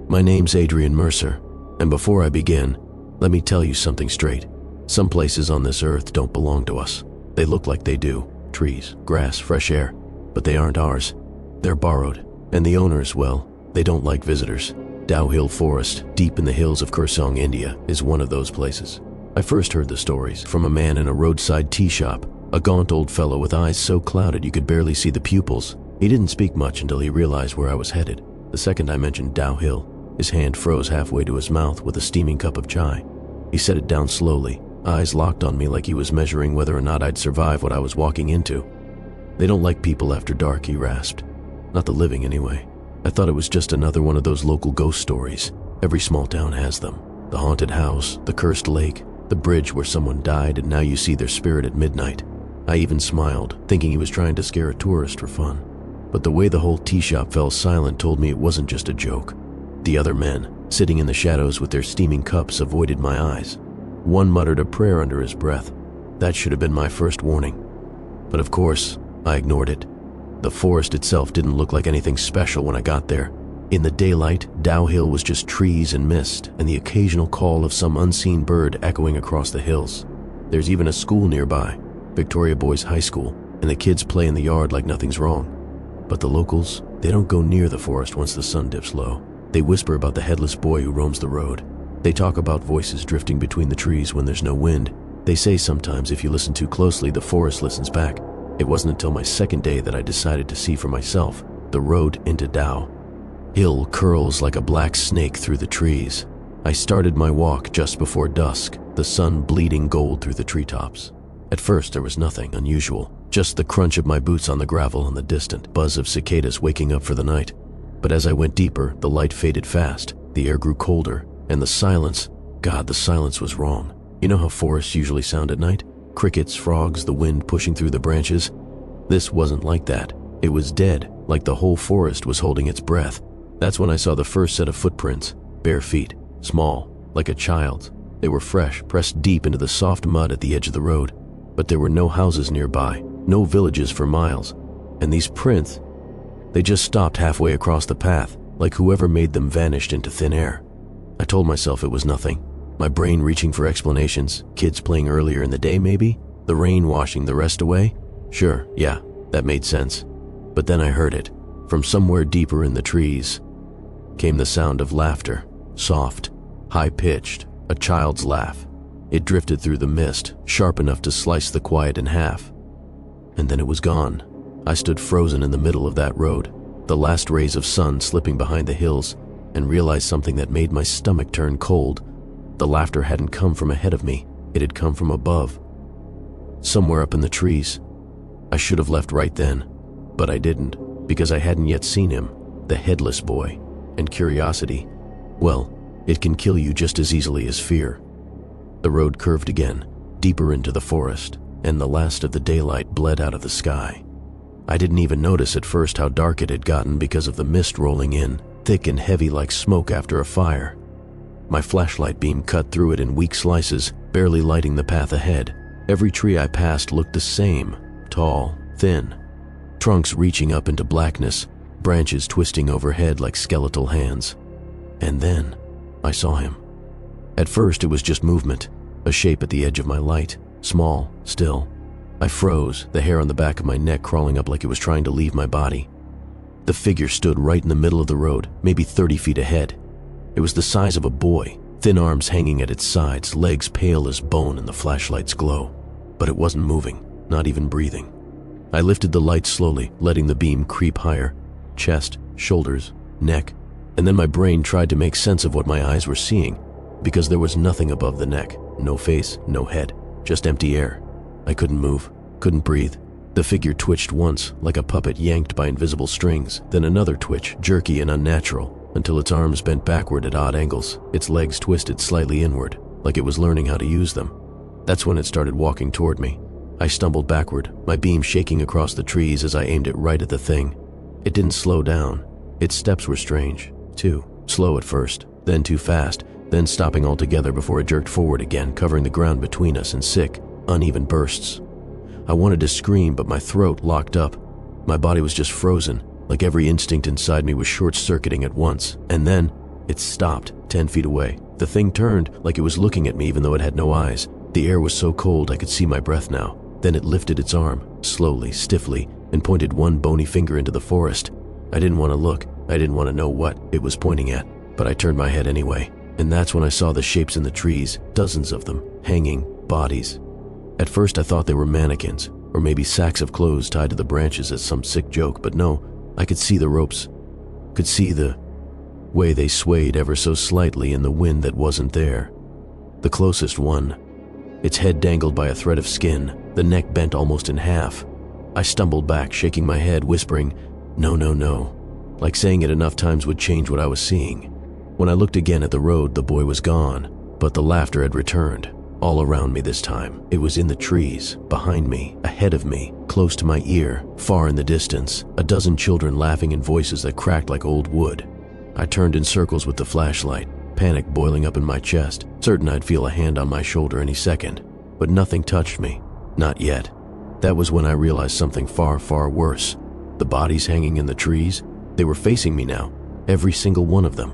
My name's Adrian Mercer, and before I begin, let me tell you something straight. Some places on this earth don't belong to us. They look like they do. Trees, grass, fresh air. But they aren't ours. They're borrowed. And the owners, well, they don't like visitors. Dow Hill Forest, deep in the hills of Kurseong, India, is one of those places. I first heard the stories from a man in a roadside tea shop, a gaunt old fellow with eyes so clouded you could barely see the pupils. He didn't speak much until he realized where I was headed. The second I mentioned Dow Hill, his hand froze halfway to his mouth with a steaming cup of chai. He set it down slowly, eyes locked on me like he was measuring whether or not I'd survive what I was walking into. They don't like people after dark, he rasped. Not the living, anyway. I thought it was just another one of those local ghost stories. Every small town has them. The haunted house, the cursed lake, the bridge where someone died and now you see their spirit at midnight. I even smiled, thinking he was trying to scare a tourist for fun. But the way the whole tea shop fell silent told me it wasn't just a joke. The other men, sitting in the shadows with their steaming cups, avoided my eyes. One muttered a prayer under his breath. That should have been my first warning. But of course, I ignored it. The forest itself didn't look like anything special when I got there. In the daylight, Dow Hill was just trees and mist, and the occasional call of some unseen bird echoing across the hills. There's even a school nearby, Victoria Boys High School, and the kids play in the yard like nothing's wrong. But the locals, they don't go near the forest once the sun dips low. They whisper about the Headless Boy who roams the road. They talk about voices drifting between the trees when there's no wind. They say sometimes if you listen too closely, the forest listens back. It wasn't until my second day that I decided to see for myself the road into Dow Hill curls like a black snake through the trees. I started my walk just before dusk, the sun bleeding gold through the treetops. At first there was nothing unusual, just the crunch of my boots on the gravel and the distant buzz of cicadas waking up for the night. But as I went deeper, the light faded fast, the air grew colder, and the silence, God, the silence was wrong. You know how forests usually sound at night? Crickets, frogs, the wind pushing through the branches? This wasn't like that. It was dead, like the whole forest was holding its breath. That's when I saw the first set of footprints, bare feet, small, like a child's. They were fresh, pressed deep into the soft mud at the edge of the road. But there were no houses nearby, no villages for miles. And these prints, they just stopped halfway across the path, like whoever made them vanished into thin air. I told myself it was nothing. My brain reaching for explanations, kids playing earlier in the day maybe, the rain washing the rest away. Sure, yeah, that made sense. But then I heard it. From somewhere deeper in the trees came the sound of laughter, soft, high-pitched, a child's laugh. It drifted through the mist, sharp enough to slice the quiet in half. And then it was gone. I stood frozen in the middle of that road, the last rays of sun slipping behind the hills, and realized something that made my stomach turn cold. The laughter hadn't come from ahead of me, it had come from above. Somewhere up in the trees. I should have left right then, but I didn't, because I hadn't yet seen him, the Headless Boy. And curiosity, well, it can kill you just as easily as fear. The road curved again, deeper into the forest, and the last of the daylight bled out of the sky. I didn't even notice at first how dark it had gotten because of the mist rolling in, thick and heavy like smoke after a fire. My flashlight beam cut through it in weak slices, barely lighting the path ahead. Every tree I passed looked the same, tall, thin, trunks reaching up into blackness, branches twisting overhead like skeletal hands. And then I saw him. At first it was just movement, a shape at the edge of my light, small, still. I froze, the hair on the back of my neck crawling up like it was trying to leave my body. The figure stood right in the middle of the road, maybe 30 feet ahead. It was the size of a boy, thin arms hanging at its sides, legs pale as bone in the flashlight's glow. But it wasn't moving, not even breathing. I lifted the light slowly, letting the beam creep higher. Chest, shoulders, neck, and then my brain tried to make sense of what my eyes were seeing, because there was nothing above the neck, no face, no head, just empty air. I couldn't move, couldn't breathe. The figure twitched once, like a puppet yanked by invisible strings, then another twitch, jerky and unnatural, until its arms bent backward at odd angles, its legs twisted slightly inward, like it was learning how to use them. That's when it started walking toward me. I stumbled backward, my beam shaking across the trees as I aimed it right at the thing. It didn't slow down. Its steps were strange, too. Slow at first, then too fast, then stopping altogether before it jerked forward again, covering the ground between us in sick, uneven bursts. I wanted to scream, but my throat locked up. My body was just frozen, like every instinct inside me was short-circuiting at once. And then, It stopped, 10 feet away. The thing turned like it was looking at me even though it had no eyes. The air was so cold I could see my breath now. Then it lifted its arm, slowly, stiffly, and pointed one bony finger into the forest. I didn't want to look. I didn't want to know what it was pointing at, but I turned my head anyway. And that's when I saw the shapes in the trees, dozens of them, hanging, bodies. At first I thought they were mannequins, or maybe sacks of clothes tied to the branches as some sick joke, but no, I could see the ropes, could see the way they swayed ever so slightly in the wind that wasn't there. The closest one, its head dangled by a thread of skin, the neck bent almost in half. I stumbled back, shaking my head, whispering, "No, no, no," like saying it enough times would change what I was seeing. When I looked again at the road, the boy was gone, but the laughter had returned. All around me this time. It was in the trees, behind me, ahead of me, close to my ear, far in the distance, a dozen children laughing in voices that cracked like old wood. I turned in circles with the flashlight, panic boiling up in my chest, certain I'd feel a hand on my shoulder any second. But nothing touched me. Not yet. That was when I realized something far, far worse. The bodies hanging in the trees, they were facing me now, every single one of them.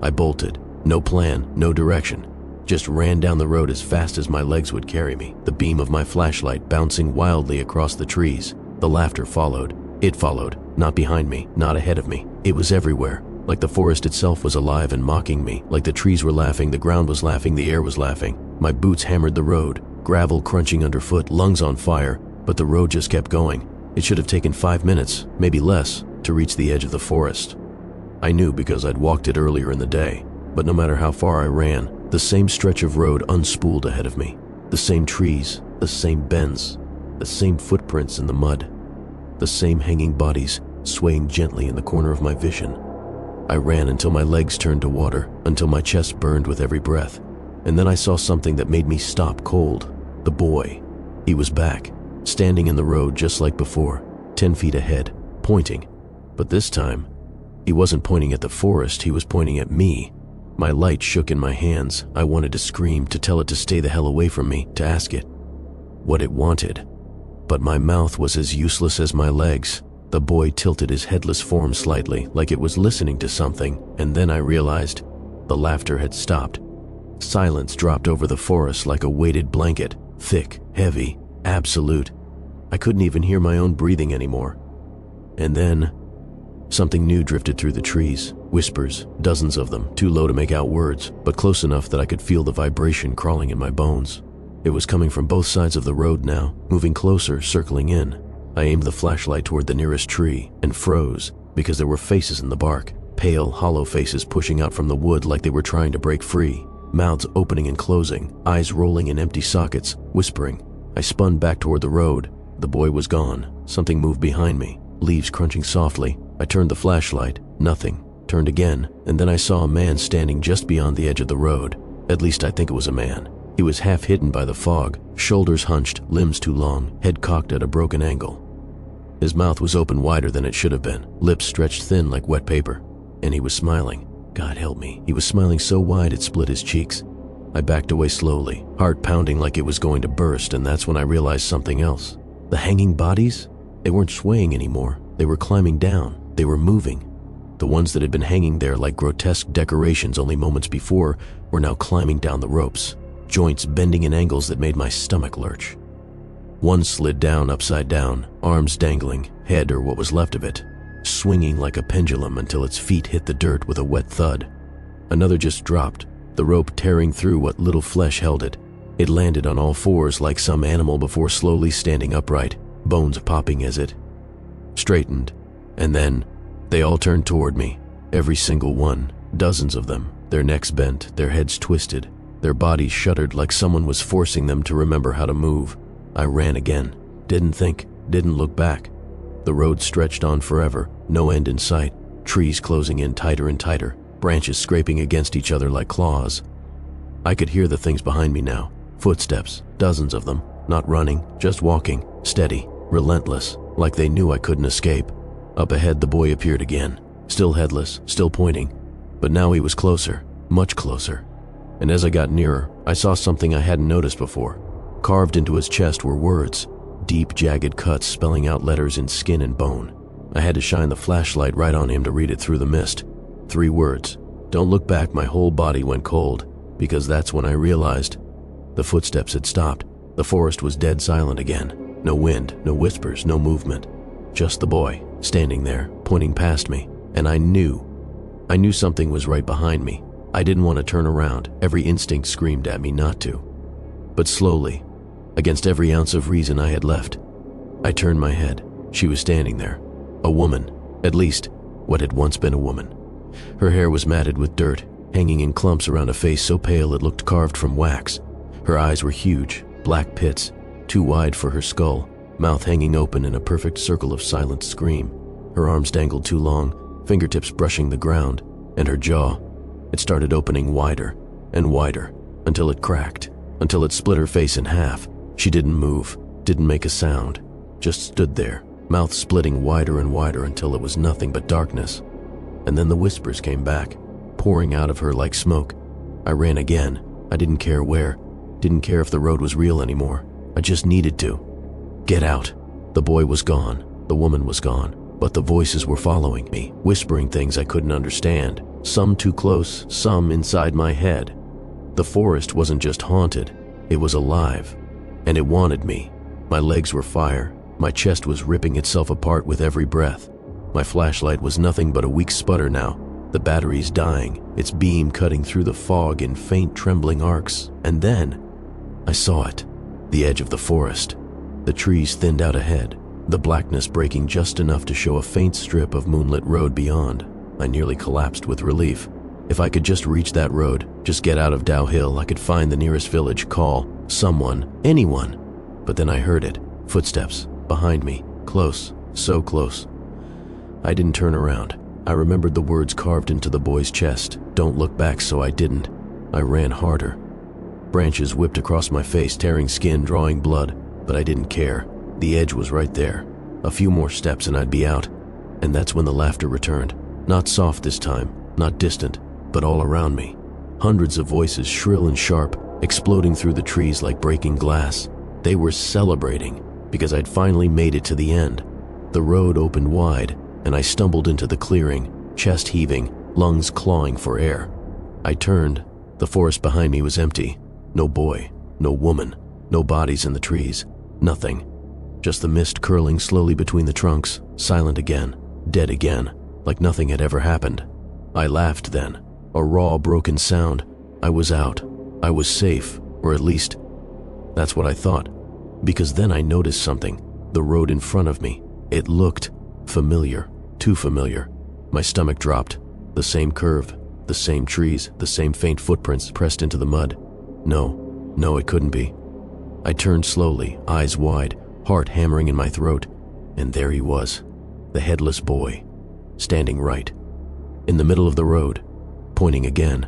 I bolted, no plan, no direction. Just ran down the road as fast as my legs would carry me, the beam of my flashlight bouncing wildly across the trees. The laughter followed. It followed, not behind me, not ahead of me. It was everywhere, like the forest itself was alive and mocking me, like the trees were laughing, the ground was laughing, the air was laughing. My boots hammered the road, gravel crunching underfoot, lungs on fire, but the road just kept going. It should have taken 5 minutes, maybe less, to reach the edge of the forest. I knew because I'd walked it earlier in the day, but no matter how far I ran, the same stretch of road unspooled ahead of me. The same trees, the same bends, the same footprints in the mud, the same hanging bodies swaying gently in the corner of my vision. I ran until my legs turned to water, until my chest burned with every breath. And then I saw something that made me stop cold. The boy. He was back, standing in the road just like before, 10 feet ahead, pointing. But this time, he wasn't pointing at the forest, he was pointing at me. My light shook in my hands. I wanted to scream, to tell it to stay the hell away from me, to ask it what it wanted. But my mouth was as useless as my legs. The boy tilted his headless form slightly, like it was listening to something, and then I realized the laughter had stopped. Silence dropped over the forest like a weighted blanket, thick, heavy, absolute. I couldn't even hear my own breathing anymore. And then something new drifted through the trees. Whispers, dozens of them, too low to make out words, but close enough that I could feel the vibration crawling in my bones. It was coming from both sides of the road now, moving closer, circling in. I aimed the flashlight toward the nearest tree and froze because there were faces in the bark, pale, hollow faces pushing out from the wood like they were trying to break free, mouths opening and closing, eyes rolling in empty sockets, whispering. I spun back toward the road. The boy was gone. Something moved behind me, leaves crunching softly. I turned the flashlight. Nothing. Turned again, and then I saw a man standing just beyond the edge of the road. At least I think it was a man. He was half hidden by the fog, shoulders hunched, limbs too long, head cocked at a broken angle. His mouth was open wider than it should have been, lips stretched thin like wet paper, and he was smiling. God help me, he was smiling so wide it split his cheeks. I backed away slowly, heart pounding like it was going to burst, and that's when I realized something else. The hanging bodies? They weren't swaying anymore. They were climbing down. They were moving. The ones that had been hanging there like grotesque decorations only moments before were now climbing down the ropes, joints bending in angles that made my stomach lurch. One slid down upside down, arms dangling, head or what was left of it, swinging like a pendulum until its feet hit the dirt with a wet thud. Another just dropped, the rope tearing through what little flesh held it. It landed on all fours like some animal before slowly standing upright, bones popping as it straightened. And then they all turned toward me, every single one, dozens of them, their necks bent, their heads twisted, their bodies shuddered like someone was forcing them to remember how to move. I ran again, didn't think, didn't look back. The road stretched on forever, no end in sight, trees closing in tighter and tighter, branches scraping against each other like claws. I could hear the things behind me now, footsteps, dozens of them, not running, just walking, steady, relentless, like they knew I couldn't escape. Up ahead the boy appeared again, still headless, still pointing, but now he was closer, much closer. And as I got nearer, I saw something I hadn't noticed before. Carved into his chest were words, deep jagged cuts spelling out letters in skin and bone. I had to shine the flashlight right on him to read it through the mist. 3 words, Don't look back. My whole body went cold, because that's when I realized the footsteps had stopped. The forest was dead silent again. No wind, no whispers, no movement. Just the boy, standing there, pointing past me. And I knew something was right behind me. I didn't want to turn around. Every instinct screamed at me not to. But slowly, against every ounce of reason I had left, I turned my head. She was standing there. A woman. At least, what had once been a woman. Her hair was matted with dirt, hanging in clumps around a face so pale it looked carved from wax. Her eyes were huge, black pits, too wide for her skull, mouth hanging open in a perfect circle of silent scream. Her arms dangled too long, fingertips brushing the ground, and her jaw, it started opening wider and wider until it cracked, until it split her face in half. She didn't move, didn't make a sound, just stood there, mouth splitting wider and wider until it was nothing but darkness. And then the whispers came back, pouring out of her like smoke. I ran again. I didn't care where, didn't care if the road was real anymore. I just needed to get out. The boy was gone, the woman was gone, but the voices were following me, whispering things I couldn't understand, some too close, some inside my head. The forest wasn't just haunted, it was alive, and it wanted me. My legs were fire, my chest was ripping itself apart with every breath. My flashlight was nothing but a weak sputter now, the battery's dying, its beam cutting through the fog in faint trembling arcs. And then, I saw it, the edge of the forest. The trees thinned out ahead, the blackness breaking just enough to show a faint strip of moonlit road beyond. I nearly collapsed with relief. If I could just reach that road, just get out of Dow Hill, I could find the nearest village, call someone, anyone. But then I heard it, footsteps, behind me, close, so close. I didn't turn around. I remembered the words carved into the boy's chest, "Don't look back," so I didn't. I ran harder. Branches whipped across my face, tearing skin, drawing blood, but I didn't care. The edge was right there. A few more steps and I'd be out. And that's when the laughter returned. Not soft this time, not distant, but all around me. Hundreds of voices, shrill and sharp, exploding through the trees like breaking glass. They were celebrating, because I'd finally made it to the end. The road opened wide, and I stumbled into the clearing, chest heaving, lungs clawing for air. I turned. The forest behind me was empty. No boy, no woman, no bodies in the trees, nothing. Just the mist curling slowly between the trunks, silent again, dead again, like nothing had ever happened. I laughed then, a raw, broken sound. I was out. I was safe, or at least, that's what I thought. Because then I noticed something, the road in front of me. It looked familiar, too familiar. My stomach dropped. The same curve, the same trees, the same faint footprints pressed into the mud. No, it couldn't be. I turned slowly, eyes wide, heart hammering in my throat, and there he was, the Headless Boy, standing right, in the middle of the road, pointing again.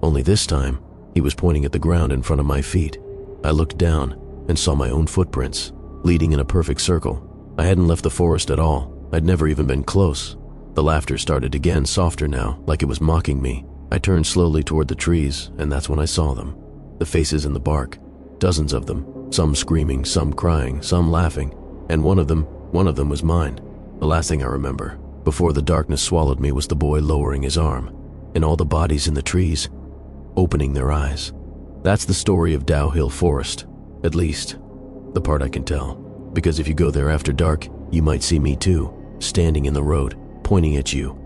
Only this time, he was pointing at the ground in front of my feet. I looked down and saw my own footprints, leading in a perfect circle. I hadn't left the forest at all. I'd never even been close. The laughter started again, softer now, like it was mocking me. I turned slowly toward the trees, and that's when I saw them. The faces in the bark, dozens of them, some screaming, some crying, some laughing, and one of them was mine. The last thing I remember, before the darkness swallowed me, was the boy lowering his arm, and all the bodies in the trees, opening their eyes. That's the story of Dow Hill Forest, at least, the part I can tell, because if you go there after dark, you might see me too, standing in the road, pointing at you,